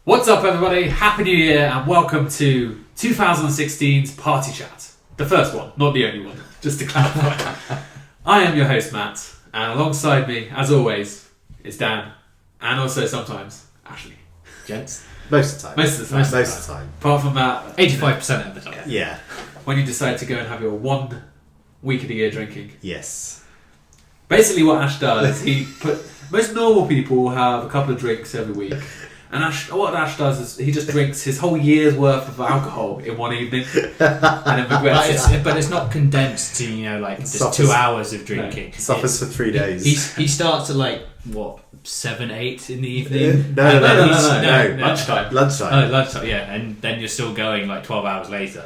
What's up, everybody? Happy New Year and welcome to 2016's Party Chat. The first one, not the only one, just to clarify. I am your host, Matt, and alongside me, as always, is Dan, and also sometimes Ashley. Gents? Most of the time. Most of the time. Apart from that, 85% of the time. Yeah. when you decide to go and have your 1 week of the year drinking. Yes. Basically what Ash does, most normal people will have a couple of drinks every week. And what Ash does is he just drinks his whole year's worth of alcohol in one evening and then regrets it. But it's not condensed to, just 2 hours of drinking. It suffers for 3 days. He starts at 7, 8 in the evening? No. Lunchtime. Oh, lunchtime, yeah. And then you're still going 12 hours later.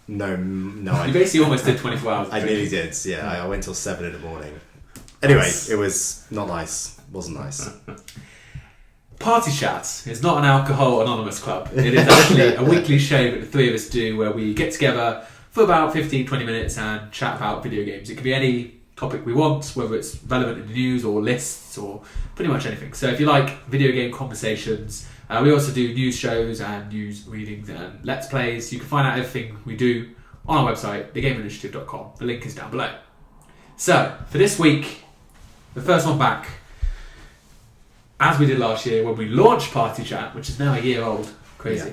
No. You basically almost did 24 hours. I nearly did, yeah. I went till 7 in the morning. Anyway, it was not nice. Wasn't nice. Party Chat is not an alcohol anonymous club. It is actually a weekly show that the three of us do where we get together for about 15-20 minutes and chat about video games. It can be any topic we want, whether it's relevant in the news or lists or pretty much anything. So if you like video game conversations, we also do news shows and news readings and let's plays. You can find out everything we do on our website, thegameinitiative.com. The link is down below. So for this week, the first one back, as we did last year when we launched Party Chat, which is now a year old, crazy,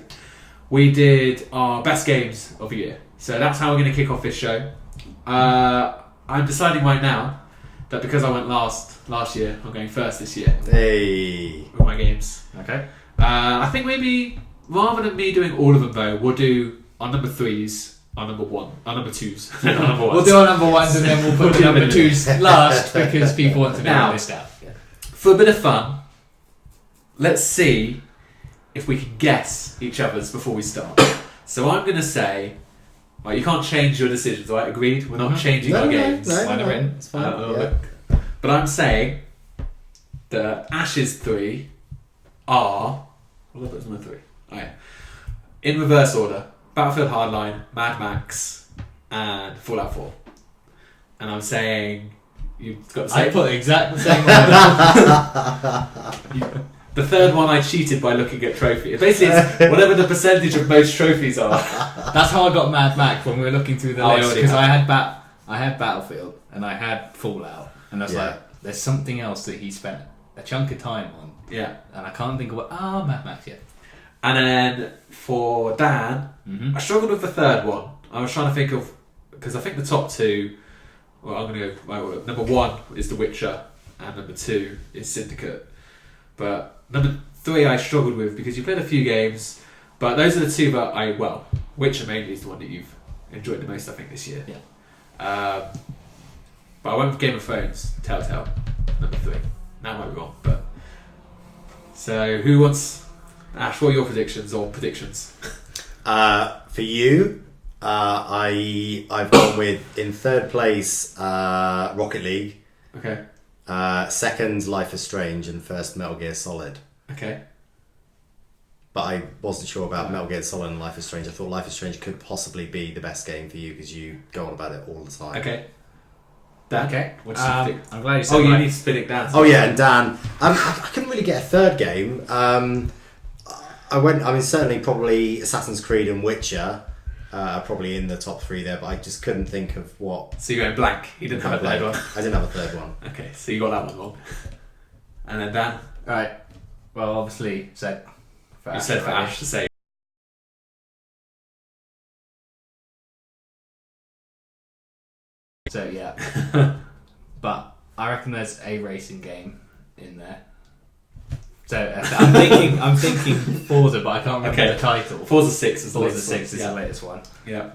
we did our best games of the year. So that's how we're going to kick off this show. I'm deciding right now that because I went last year, I'm going first this year. Hey. With my games. Okay. I think maybe rather than me doing all of them though, we'll do our number 3s, our number 2s, and our number 1s. We'll do our number 1s and then we'll put the number 2s last because people want to know Now, this stuff. Yeah. For a bit of fun, let's see if we can guess each other's before we start. So I'm going to say, right, you can't change your decisions, right? Agreed? We're not changing our games. Mine are written. It's fine. But I'm saying that Ash's 3 are... What was my 3? Oh yeah. In reverse order. Battlefield Hardline, Mad Max, and Fallout 4. And I'm saying... You've got the same... I put exactly the same one. The third one I cheated by looking at trophies. Basically, it's whatever the percentage of most trophies are. That's how I got Mad Max when we were looking through the Oh, list already because had. I had Battlefield and I had Fallout and I was like, there's something else that he spent a chunk of time on. Yeah. And I can't think of what. Mad Max, yeah. And then for Dan, I struggled with the third one. I was trying to think of, because I think the top 2, well, I'm going to go, right, number 1 is The Witcher and number 2 is Syndicate. But number 3 I struggled with because you played a few games, but those are the 2 that Witcher mainly is the one that you've enjoyed the most, I think, this year. Yeah. But I went with Game of Thrones, Telltale, number 3. Now I might be wrong, but... So, who wants... Ash, what are your predictions? For you, I've gone with, in third place, Rocket League. Okay. Second, Life is Strange, and first, Metal Gear Solid. Okay. But I wasn't sure about Metal Gear Solid and Life is Strange. I thought Life is Strange could possibly be the best game for you because you go on about it all the time. Okay. Dan? Okay. What do you think? I'm glad you said You need to spin it down. Oh yeah, and Dan. I couldn't really get a third game. Certainly probably Assassin's Creed and Witcher are probably in the top 3 there, but I just couldn't think of what. So you're going blank. You didn't have a third one. I didn't have a third one. Okay, so you got that one wrong. And then Dan? Right. Well, obviously said for You Ash. said for already. Ash to say. So yeah. But I reckon there's a racing game in there. So I'm thinking Forza, but I can't remember the title. Forza 6 is the Forza latest 6 one. is the latest one. Yeah.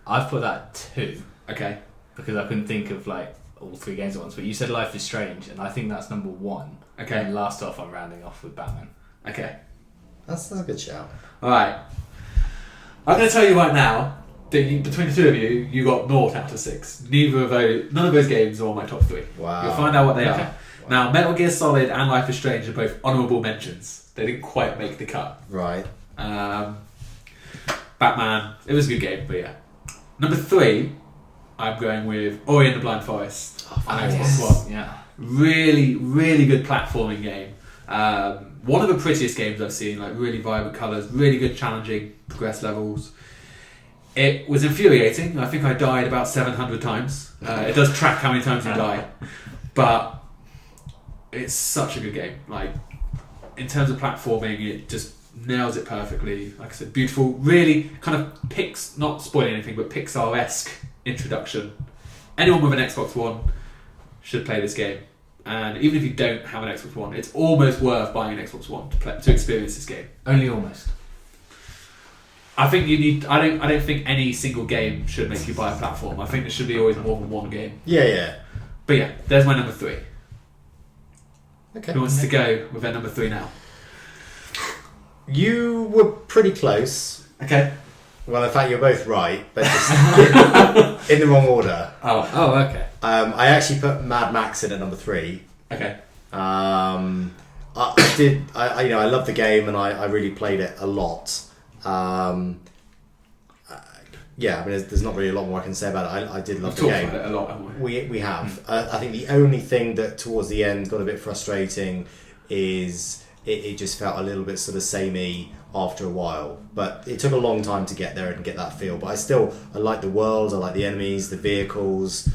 I've put that 2 Okay. because I couldn't think of all 3 games at once. But you said Life is Strange, and I think that's number 1. Okay. And last off, I'm rounding off with Batman. Okay. That's a good shout. Alright. I'm going to tell you right now, that between the 2 of you, you got 0 out of 6. None of those games are on my top 3. Wow. You'll find out what they Okay. are. Now, Metal Gear Solid and Life is Strange are both honourable mentions. They didn't quite make the cut. Right. Batman, it was a good game, but yeah. Number 3, I'm going with Ori and the Blind Forest. Oh, on yes. Xbox One. Yeah. Really, really good platforming game. One of the prettiest games I've seen, like really vibrant colours, really good challenging progress levels. It was infuriating. I think I died about 700 times. It does track how many times you die, but it's such a good game. Like, in terms of platforming, it just nails it perfectly. Like I said, beautiful, really kind of not spoiling anything, but Pixar-esque introduction. Anyone with an Xbox One should play this game. And even if you don't have an Xbox One, it's almost worth buying an Xbox One to experience this game. Only almost. I think you need. I don't think any single game should make you buy a platform. I think there should be always more than one game. Yeah. But yeah, there's my number 3. Okay. Who wants to go with their number 3 now? You were pretty close. Okay. Well, in fact, you're both right, but just in the wrong order. Oh, okay. I actually put Mad Max in at number 3. Okay. I love the game and I really played it a lot. There's not really a lot more I can say about it. I did love the game. We've talked about it a lot, haven't we? We have. I think the only thing that towards the end got a bit frustrating is it just felt a little bit sort of samey after a while. But it took a long time to get there and get that feel. But I like the world, I like the enemies, the vehicles,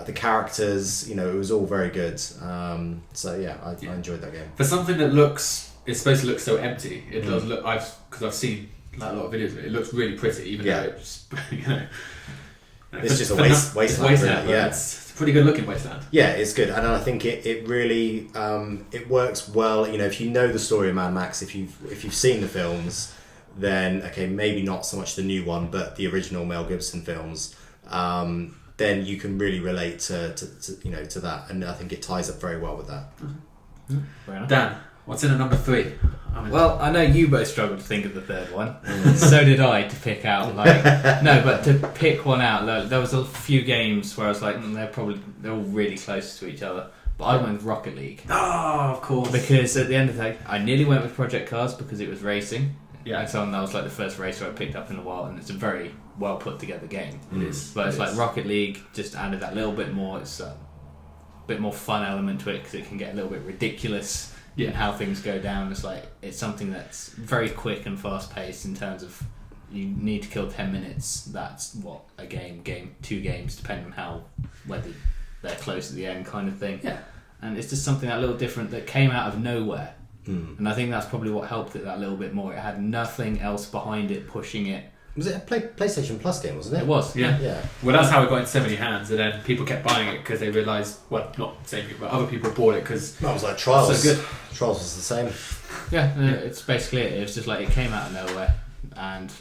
the characters. It was all very good. I enjoyed that game. For something that it's supposed to look so empty, it does look. Because I've seen like a lot of videos of it. It looks really pretty, even though it's It's just a wasteland. Really, yeah. It's a pretty good looking wasteland. Yeah, it's good, and I think it really it works well. If you know the story of Mad Max, if you've seen the films, then okay, maybe not so much the new one, but the original Mel Gibson films. Then you can really relate to that, and I think it ties up very well with that. Mm-hmm. Dan, what's in a number 3? Well, I know you both struggled to think of the third one. So did I, to pick out but to pick one out. There was a few games where I was like, they're all really close to each other. But I went with Rocket League. Oh, of course. Because at the end of the day, I nearly went with Project Cars because it was racing. Yeah. And so that was like the first racer I picked up in a while, and it's a very well put together game. It is. But it's like Rocket League just added that little bit more. It's a bit more fun element to it because it can get a little bit ridiculous. And how things go down. It's something that's very quick and fast paced in terms of you need to kill 10 minutes. That's what a game, 2 games, depending on whether they're close at the end, kind of thing. Yeah. And it's just something a little different that came out of nowhere. And I think that's probably what helped it that little bit more. It had nothing else behind it pushing it. Was it a PlayStation Plus game, wasn't it? It was, yeah. Well, that's how it got into so many hands, and then people kept buying it because they realised, well, not the same people, but other people bought it because that was like Trials. So good. Trials was the same. Yeah, it's basically it. It was just like it came out of nowhere, and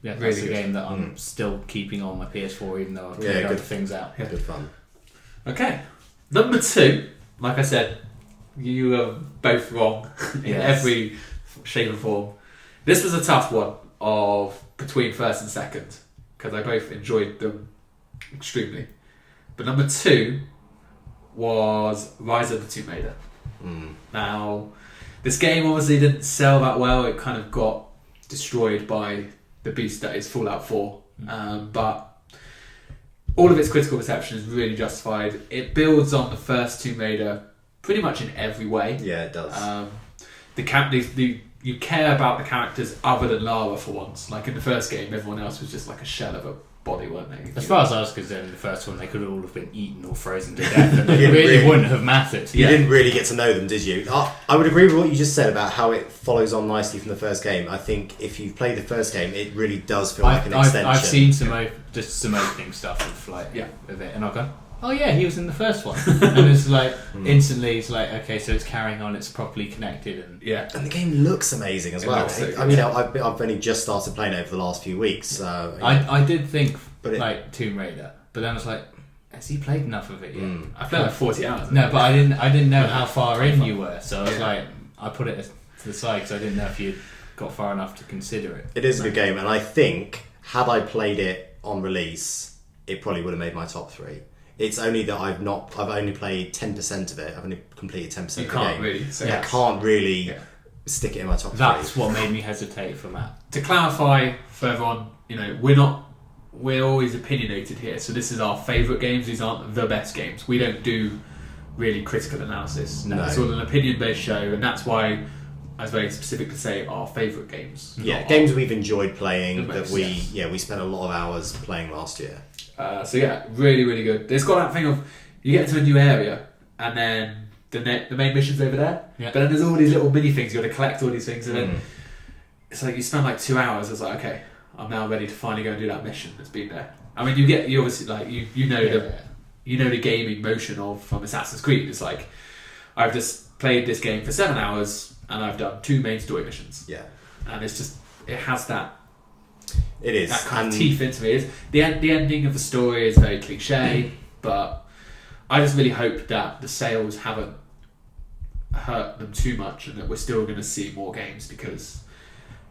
that's really a good. game that I'm still keeping on my PS4, even though I've good other things out. Yeah. Good fun. Okay, number 2. Like I said, you are both wrong in every shape and form. This was a tough one of between first and second because I both enjoyed them extremely. But number 2 was Rise of the Tomb Raider. Now, this game obviously didn't sell that well. It kind of got destroyed by the beast that is Fallout 4. But all of its critical reception is really justified. It builds on the first Tomb Raider pretty much in every way. Yeah, it does. You care about the characters other than Lara for once. Like in the first game, everyone else was just like a shell of a body, weren't they? As far as I was concerned, in the first one, they could all have been eaten or frozen to death, and it really wouldn't have mattered. You didn't really get to know them, did you? I would agree with what you just said about how it follows on nicely from the first game. I think if you've played the first game, it really does feel like an extension. I've seen some opening stuff of it, and I've gone, oh yeah, he was in the first one, and it's like instantly, it's like okay, so it's carrying on, it's properly connected, and the game looks amazing as well. I've only just started playing it over the last few weeks. I did think Tomb Raider, but then I was like, has he played enough of it yet? I played like 40 hours. No, but I didn't know how far in you were, so I was like, I put it to the side because I didn't know if you got far enough to consider it. It is a good game, and I think had I played it on release, it probably would have made my top 3. It's only that I've only played 10% of it. I've only completed 10% of the game. I can't really stick it in my top 3. That's what made me hesitate for Matt. To clarify for everyone, we're always opinionated here. So this is our favourite games. These aren't the best games. We don't do really critical analysis. No. It's all an opinion-based show, and that's why I was very specific to say our favourite games. Yeah, games we've enjoyed playing The that most, we spent a lot of hours playing last year. So yeah, really, really good. It's got that thing of you get to a new area and then the main mission's over there, but then there's all these little mini things you got to collect all these things, and then it's like you spend like 2 hours. It's like, okay, I'm now ready to finally go and do that mission that's been there. I mean, you obviously like you know the gaming motion from Assassin's Creed. It's like I've just played this game for 7 hours and I've done 2 main story missions. Yeah, and it's just it has that. It is. That kind of teeth into it. The ending of the story is very cliche, but I just really hope that the sales haven't hurt them too much and that we're still going to see more games, because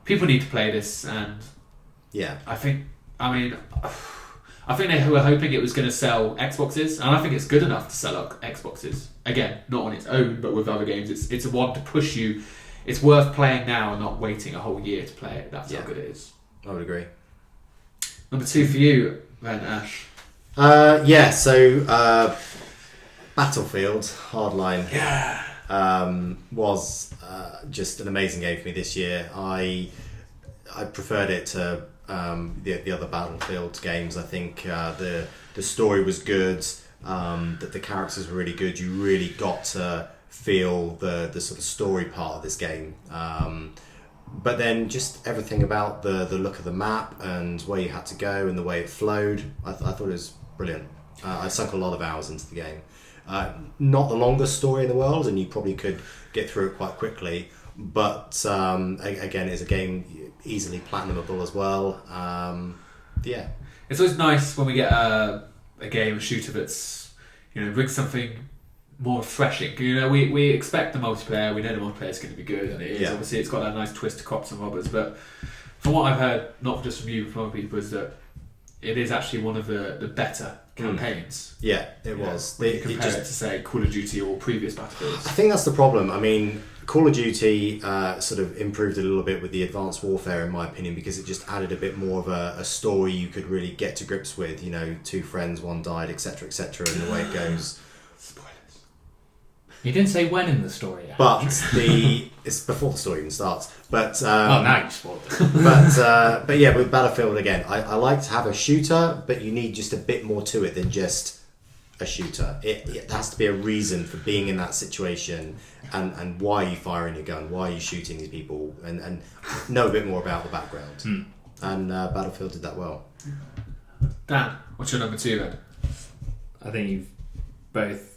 people need to play this. And I think they were hoping it was going to sell Xboxes, and I think it's good enough to sell Xboxes. Again, not on its own, but with other games. It's a one to push you. It's worth playing now and not waiting a whole year to play it. That's how good it is. I would agree. Number 2 for you, then, Ash. So Battlefield Hardline was just an amazing game for me this year. I preferred it to the other Battlefield games. I think the story was good, that the characters were really good. You really got to feel the sort of story part of this game. But then just everything about the look of the map and where you had to go and the way it flowed, I thought it was brilliant. I sunk a lot of hours into the game. Not the longest story in the world, and you probably could get through it quite quickly. But again, it's a game easily platinumable as well. It's always nice when we get a game, a shooter that's brings something more refreshing. We expect the multiplayer. We know the multiplayer is going to be good, and it is. Obviously, it's got that nice twist to cops and robbers. But from what I've heard, not just from you, but from other people, is that it is actually one of the better campaigns. Yeah, it was. When you compare it to, say, Call of Duty or previous Battlefields. I think that's the problem. I mean, Call of Duty sort of improved a little bit with the Advanced Warfare, in my opinion, because it just added a bit more of a story you could really get to grips with. 2 friends, one died, etc., and the way it goes. You didn't say when in the story. But it's before the story even starts. But now you spoiled it. but yeah, with Battlefield again, I like to have a shooter, but you need just a bit more to it than just a shooter. It has to be a reason for being in that situation, and why are you firing your gun, why are you shooting these people, and know a bit more about the background. And Battlefield did that well. Dan, what's your number 2 then? I think you've both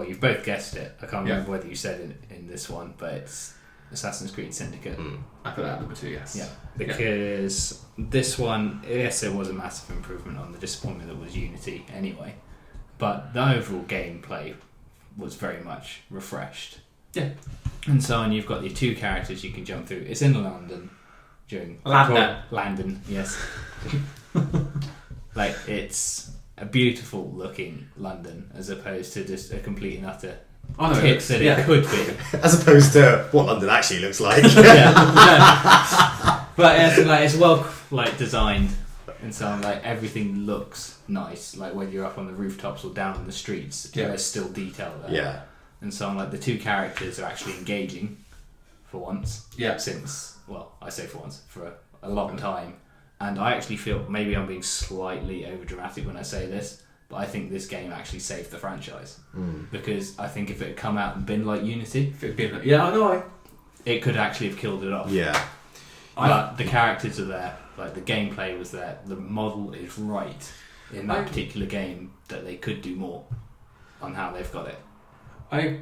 you've both guessed it. I can't remember whether you said it in this one, but it's Assassin's Creed Syndicate. I put that at number 2, yes. Yeah, because this one, yes, it was a massive improvement on the disappointment that was Unity anyway, but the overall gameplay was very much refreshed. Yeah. And so on, you've got your 2 characters you can jump through. It's in London during... London, yes. Like, it's a beautiful looking London as opposed to just a complete and utter tip that it could be. As opposed to what London actually looks like. But it's well designed, and so everything looks nice. Like whether you're up on the rooftops or down in the streets, there's still detail there. Yeah. And so the 2 characters are actually engaging for once. Yeah. Since, I say for once, for a long time. And I actually feel, maybe I'm being slightly overdramatic when I say this, but I think this game actually saved the franchise. Because I think if it had come out and been like Unity... it could actually have killed it off. Yeah. But the characters are there, the gameplay was there, the model is right in that particular game that they could do more on how they've got it. I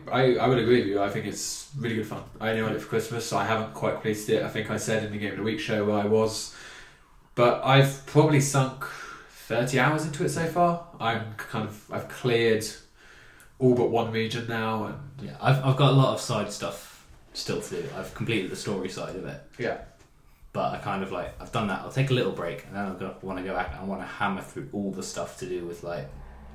would agree with you. I think it's really good fun. I only want it for Christmas, so I haven't quite completed it. I think I said in the Game of the Week show where I was... But I've probably sunk 30 hours into it so far. I've cleared all but one region now, and I've got a lot of side stuff still to do. I've completed the story side of it. Yeah. But I I've done that. I'll take a little break, and then I'm gonna want to go back and I want to hammer through all the stuff to do with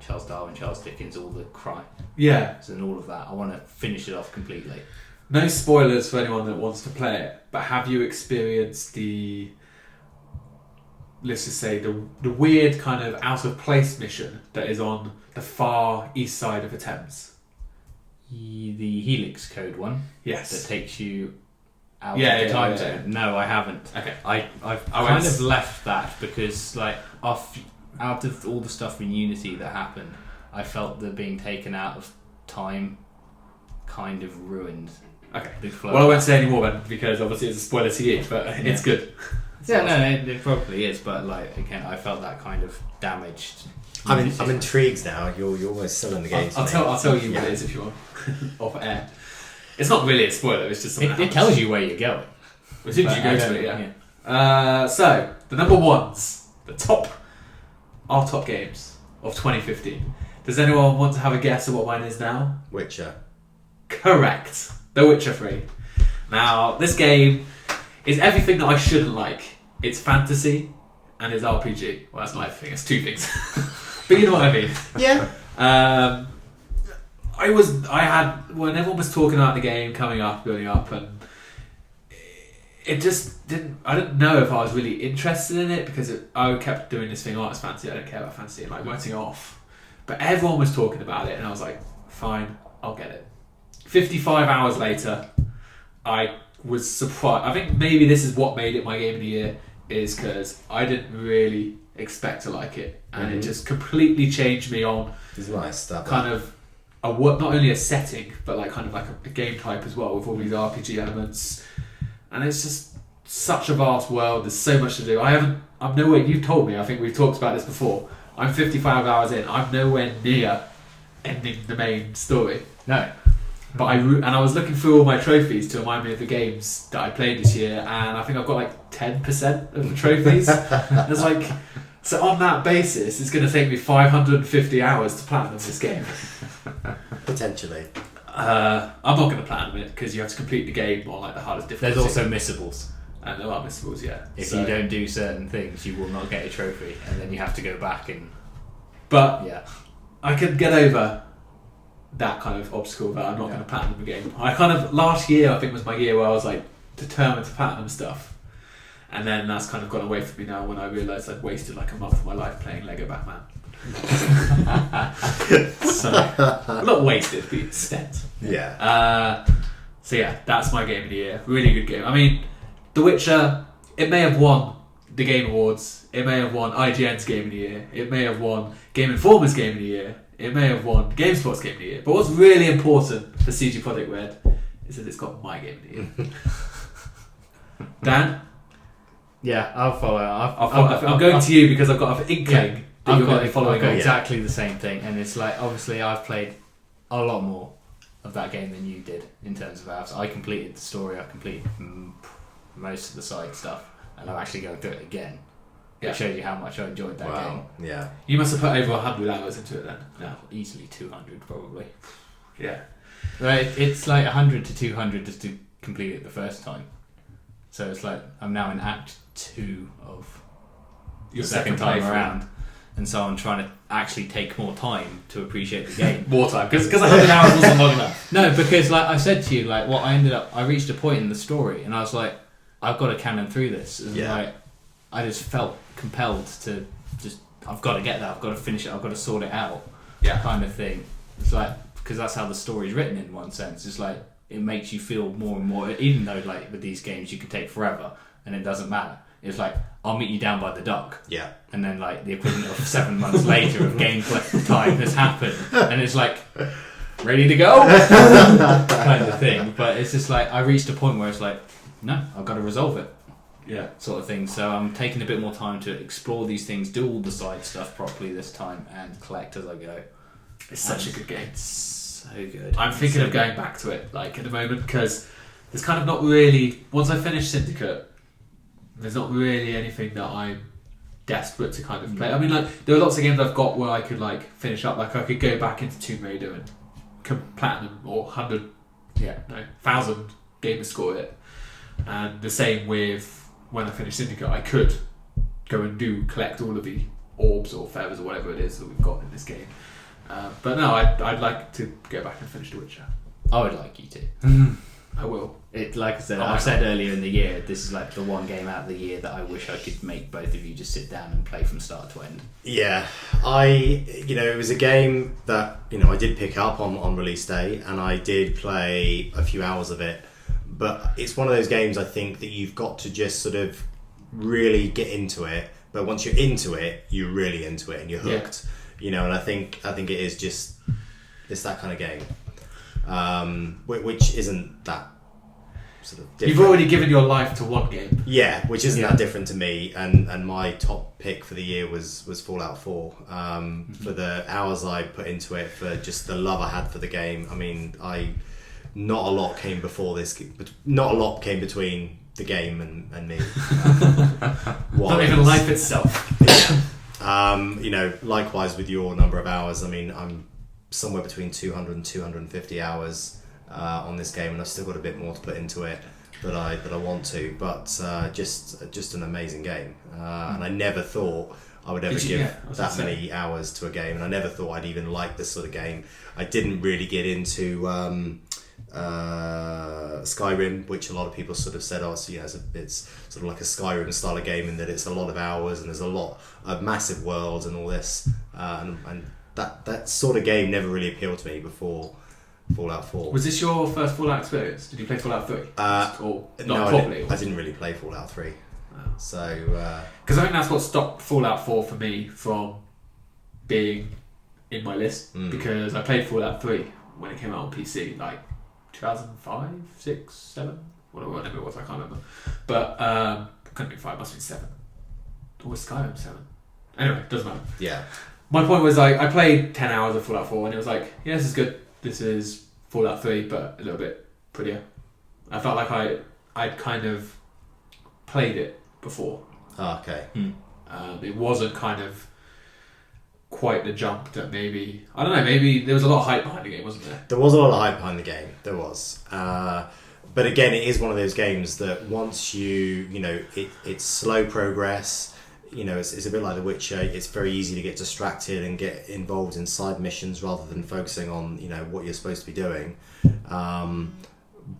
Charles Darwin, Charles Dickens, all the crime. Yeah. And all of that. I want to finish it off completely. No spoilers for anyone that wants to play it, but have you experienced let's just say the weird kind of out of place mission that is on the far east side of the Thames? The Helix Code one Yes. that takes you out. Yeah, of the time game. zone. No, I haven't. Okay. I've I kind went- of left that because like out of all the stuff in Unity that happened, I felt the being taken out of time kind of ruined Okay. the flow. Well, I won't say any more then, because obviously it's a spoiler to you, but it's good. Yeah, no, it probably is, but like again, I felt that kind of damaged. I'm intrigued now. You're almost selling the game. I'll tell you what it is if you want. Off air. It's not really a spoiler. It's just something. It tells you where you're going. As soon as But you go I to don't- it, yeah. So the number ones, our top games of 2015. Does anyone want to have a guess at what mine is now? Witcher. Correct. The Witcher 3. Now, this game is everything that I shouldn't like. It's fantasy and it's RPG. Well, that's not everything. It's two things. But you know what I mean. Yeah. When everyone was talking about the game coming up, building up, and it just didn't. I didn't know if I was really interested in it because I kept doing this thing. Oh, it's fantasy. I don't care about fantasy, and like writing it off. But everyone was talking about it, and I was like, fine, I'll get it. 55 hours later, I was surprised. I think maybe this is what made it my game of the year, is because I didn't really expect to like it, and it just completely changed me on It's nice stuff. kind of not only a setting, but like kind of like a game type as well, with all these RPG elements, and it's just such a vast world. There's so much to do. I'm nowhere. You've told me. I think we've talked about this before. I'm 55 hours in. I'm nowhere near ending the main story. No. But I was looking through all my trophies to remind me of the games that I played this year, and I think I've got like 10% of the trophies. It's like, so on that basis, it's going to take me 550 hours to platinum this game. Potentially. I'm not going to platinum it because you have to complete the game on like the hardest difficulty. There's also missables. And there are missables, yeah. If So- you don't do certain things, you will not get a trophy, and then you have to go back and But yeah. I could get over that kind of obstacle that I'm not going to platinum the game. Last year I think was my year where I was like determined to platinum stuff, and then that's kind of gone away from me now when I realised I'd wasted like a month of my life playing Lego Batman. So not wasted, but spent. Yeah. So yeah, that's my game of the year. Really good game. I mean, The Witcher, it may have won the Game Awards, it may have won IGN's Game of the Year, it may have won Game Informer's Game of the Year, it may have won GameSpot's Game of the Year. But what's really important for CG Projekt Red is that it's got my Game of the Year. Dan, Yeah, I'll follow. I'm going to you because I've got an inkling that I've you're going to got, be following I've got on. exactly the same thing, and it's like obviously I've played a lot more of that game than you did in terms of hours. I completed the story, I completed most of the side stuff, and I'm actually going through it again. Yeah. It shows you how much I enjoyed that game. Wow. Yeah. You must have put over 100 hours into it then. No. Easily 200 probably. Yeah. Right, it's like 100 to 200 just to complete it the first time. So it's like I'm now in Act 2 of Your the second time playthrough. around, and so I'm trying to actually take more time to appreciate the game. More time, because 100 hours wasn't long enough. No, because like I said to you, like what I reached a point in the story, and I was like, I've got to canon through this. And Yeah. like, I just felt compelled to I've got to get that, I've got to finish it, I've got to sort it out, Yeah. kind of thing. It's like, because that's how the story's written in one sense. It's like it makes you feel more and more, even though like with these games you can take forever and it doesn't matter. It's like, I'll meet you down by the dock. Yeah. And then like the equivalent of 7 months later of gameplay time has happened, and it's like ready to go kind of thing. But it's just like I reached a point where it's like, no, I've got to resolve it, Yeah. sort of thing. So I'm taking a bit more time to explore these things, do all the side stuff properly this time, and collect as I go. It's such a good game. It's so good. I'm thinking So of going back to it, like at the moment, because there's kind of not really. Once I finish Syndicate, there's not really anything that I'm desperate to kind of play. I mean, like there are lots of games I've got where I could like finish up. Like I could go back into Tomb Raider and platinum or 1,000 gamer score it, and the same with when I finish Syndicate, I could go and collect all of the orbs or feathers or whatever it is that we've got in this game. But no, I'd like to go back and finish The Witcher. I would like you to. I will. It like I said, I've said earlier in the year, this is like the one game out of the year that I wish I could make both of you just sit down and play from start to end. Yeah, it was a game that, I did pick up on release day, and I did play a few hours of it, but it's one of those games I think that you've got to just sort of really get into it, but once you're into it, you're really into it and you're hooked, and I think it is just, it's that kind of game, which isn't that sort of different. You've already given your life to one game. Yeah, which isn't that different to me, and my top pick for the year was Fallout 4. For the hours I put into it, for just the love I had for the game. I mean, not a lot came before this. Not a lot came between the game and me. Not even life itself. Yeah. Likewise with your number of hours. I mean, I'm somewhere between 200 and 250 hours on this game, and I've still got a bit more to put into it that I want to. But just an amazing game, and I never thought I would ever give that many hours to a game, and I never thought I'd even like this sort of game. I didn't really get into Skyrim, which a lot of people sort of said, it's sort of like a Skyrim style of game in that it's a lot of hours and there's a lot of massive worlds and all this, and that sort of game never really appealed to me before Fallout 4. Was this your first Fallout experience? Did you play Fallout 3? Or not no, properly? I didn't really play Fallout 3. Wow. So because I think that's what stopped Fallout 4 for me from being in my list, because I played Fallout 3 when it came out on PC, like 2005, 6, 7, whatever it was, I can't remember. But couldn't be 5, must have been 7. Or was Skyrim 7? Anyway, doesn't matter. Yeah. My point was, I played 10 hours of Fallout 4 and it was like, yeah, this is good. This is Fallout 3, but a little bit prettier. I felt like I'd kind of played it before. Oh, okay. It wasn't kind of quite the jump that maybe there was a lot of hype behind the game, wasn't there? There was a lot of hype behind the game. There was. But again, it is one of those games that once it's slow progress. It's a bit like The Witcher. It's very easy to get distracted and get involved in side missions rather than focusing on what you're supposed to be doing.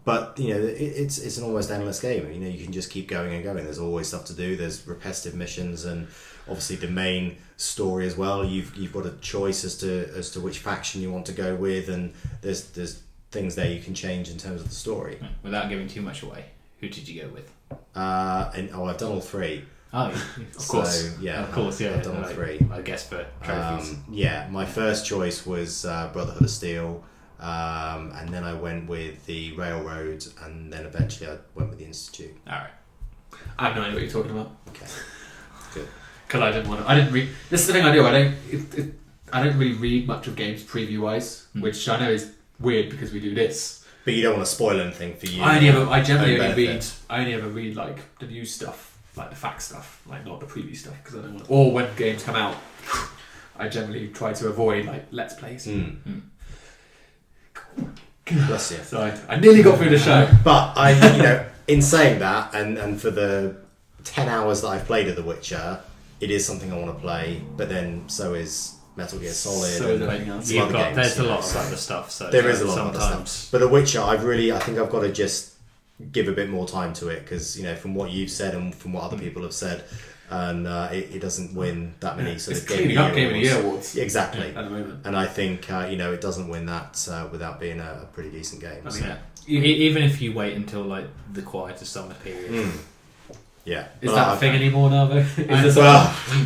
But it's an almost endless game. You can just keep going and going. There's always stuff to do. There's repetitive missions, and obviously the main story as well. You've got a choice as to which faction you want to go with, and there's things there you can change in terms of the story. Without giving too much away, who did you go with? I've done all 3. Oh, of course. So, yeah, of course, yeah. I've done all 3. I guess for trophies. My first choice was Brotherhood of Steel, and then I went with the Railroad, and then eventually I went with the Institute. All right. I have no idea what you're talking about. Okay, good. Because I didn't read. This is the thing I do. I don't really read much of games preview-wise, which I know is weird because we do this. But you don't want to spoil anything for you. I generally only ever read like the news stuff. Like the fact stuff, like not the preview stuff, because I don't want. Or when games come out, I generally try to avoid like let's plays. Bless you. So I nearly got through the show, but in saying that, and for the 10 hours that I've played of The Witcher, it is something I want to play. But then so is Metal Gear Solid. So is everything else. There's a lot of other stuff. So there is a lot of other stuff. But The Witcher, I think I've got to just give a bit more time to it, because from what you've said and from what other people have said, and it doesn't win that many sort of Game of the Year awards. Exactly. At the moment. And I think it doesn't win that without being a pretty decent game. I mean, even if you wait until like the quieter summer period. Yeah. Is that a thing anymore now though?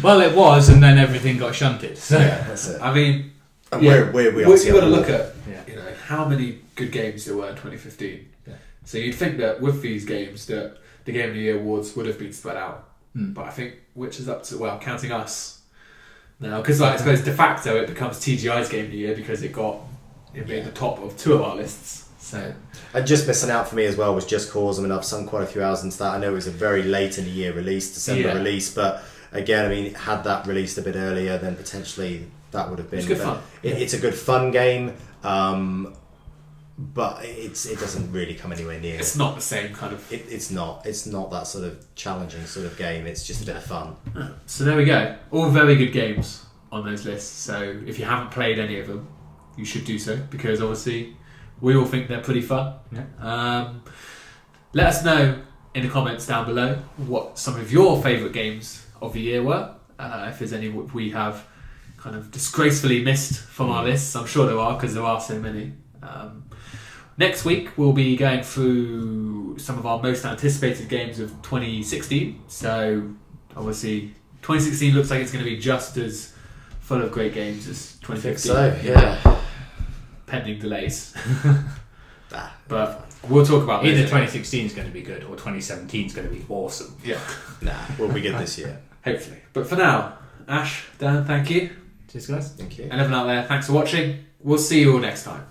Well, it was, and then everything got shunted. So. Yeah, that's it. I mean, you've got to look at how many good games there were in 2015. Yeah. So you'd think that with these games that the Game of the Year awards would have been spread out, but I think which is up to counting us now, because I suppose de facto it becomes TGI's Game of the Year because it made the top of 2 of our lists. So and just missing out for me as well was Just Cause. I mean, I've sunk quite a few hours into that. I know it was a very late in the year release, December release, but again, I mean, had that released a bit earlier, then potentially that would have been. It's good fun. It's a good fun game. But it doesn't really come anywhere near. It's not the same kind of. It's not that sort of challenging sort of game. It's just a bit of fun. So there we go. All very good games on those lists. So if you haven't played any of them, you should do so, because obviously we all think they're pretty fun. Yeah. Let us know in the comments down below what some of your favourite games of the year were. If there's any we have kind of disgracefully missed from our lists. I'm sure there are, because there are so many. Next week we'll be going through some of our most anticipated games of 2016. So obviously 2016 looks like it's going to be just as full of great games as 2015. So, yeah. Pending delays. Ah, But we'll talk about Either those. 2016 is going to be good or 2017 is going to be awesome. Yeah, nah, we'll be good this year. hopefully. But for now, Ash, Dan, thank you. Cheers, guys. Thank you. And everyone out there, thanks for watching. We'll see you all next time.